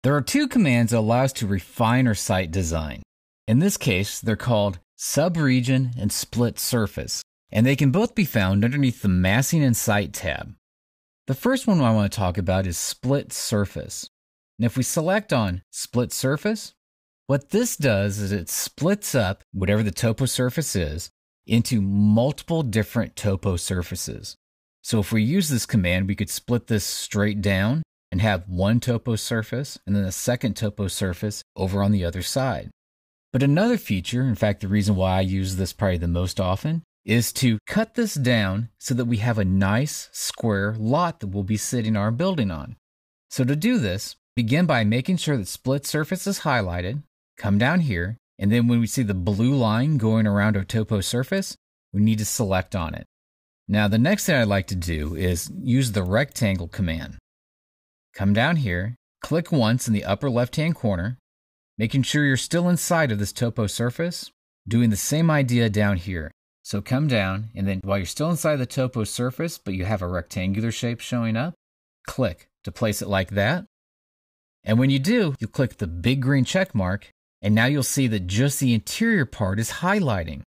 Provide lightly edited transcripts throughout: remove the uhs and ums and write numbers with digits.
There are two commands that allow us to refine our site design. In this case, they're called Subregion and Split Surface, and they can both be found underneath the Massing and Site tab. The first one I want to talk about is Split Surface. And if we select on Split Surface, what this does is it splits up whatever the topo surface is into multiple different topo surfaces. So if we use this command, we could split this straight down and have one topo surface and then a second topo surface over on the other side. But another feature, in fact, the reason why I use this probably the most often, is to cut this down so that we have a nice square lot that we'll be sitting our building on. So to do this, begin by making sure that split surface is highlighted, come down here, and then when we see the blue line going around our topo surface, we need to select on it. Now the next thing I'd like to do is use the rectangle command. Come down here, click once in the upper left-hand corner, making sure you're still inside of this topo surface, doing the same idea down here. So come down, and then while you're still inside the topo surface, but you have a rectangular shape showing up, click to place it like that. And when you do, you'll click the big green check mark, and now you'll see that just the interior part is highlighting.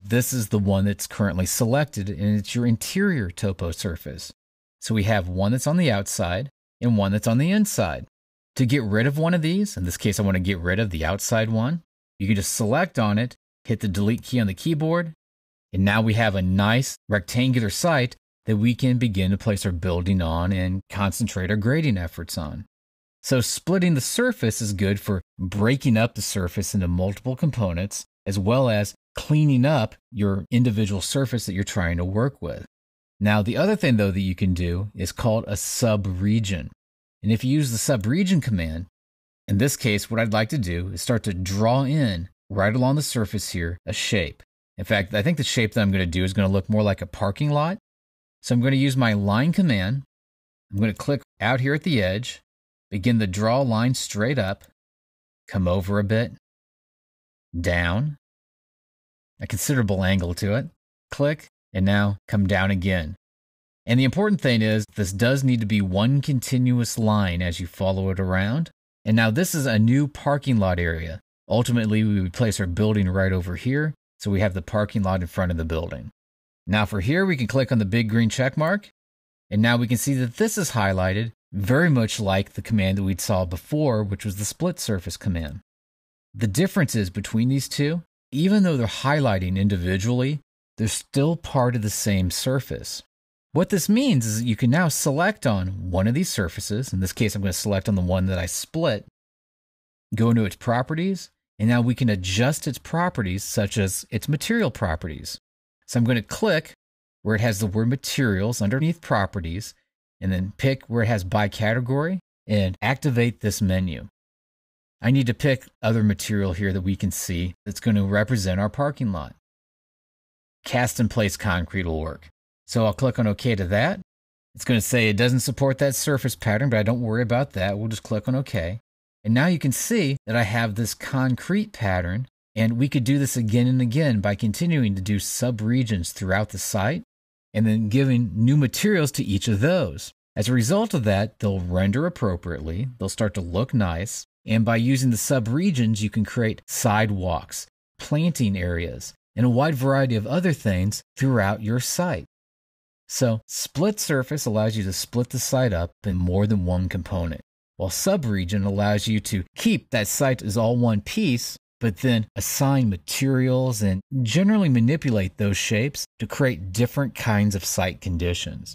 This is the one that's currently selected, and it's your interior topo surface. So we have one that's on the outside and one that's on the inside. To get rid of one of these, in this case I want to get rid of the outside one, you can just select on it, hit the delete key on the keyboard, and now we have a nice rectangular site that we can begin to place our building on and concentrate our grading efforts on. So splitting the surface is good for breaking up the surface into multiple components, as well as cleaning up your individual surface that you're trying to work with. Now, the other thing, though, that you can do is called a subregion. And if you use the subregion command, in this case, what I'd like to do is start to draw in right along the surface here a shape. In fact, I think the shape that I'm going to do is going to look more like a parking lot. So I'm going to use my line command. I'm going to click out here at the edge, begin to draw a line straight up, come over a bit, down, a considerable angle to it, click, and now come down again. And the important thing is this does need to be one continuous line as you follow it around. And now this is a new parking lot area. Ultimately, we would place our building right over here, so we have the parking lot in front of the building. Now for here, we can click on the big green check mark, and now we can see that this is highlighted very much like the command that we'd saw before, which was the split surface command. The difference is between these two, even though they're highlighting individually, they're still part of the same surface. What this means is that you can now select on one of these surfaces. In this case, I'm going to select on the one that I split, go into its properties, and now we can adjust its properties such as its material properties. So I'm going to click where it has the word materials underneath properties, and then pick where it has by category and activate this menu. I need to pick other material here that we can see that's going to represent our parking lot. Cast in place concrete will work. So I'll click on OK to that. It's going to say it doesn't support that surface pattern, but I don't worry about that. We'll just click on OK. And now you can see that I have this concrete pattern, and we could do this again and again by continuing to do subregions throughout the site and then giving new materials to each of those. As a result of that, they'll render appropriately, they'll start to look nice, and by using the subregions, you can create sidewalks, planting areas, and a wide variety of other things throughout your site. So, split surface allows you to split the site up in more than one component, while subregion allows you to keep that site as all one piece, but then assign materials and generally manipulate those shapes to create different kinds of site conditions.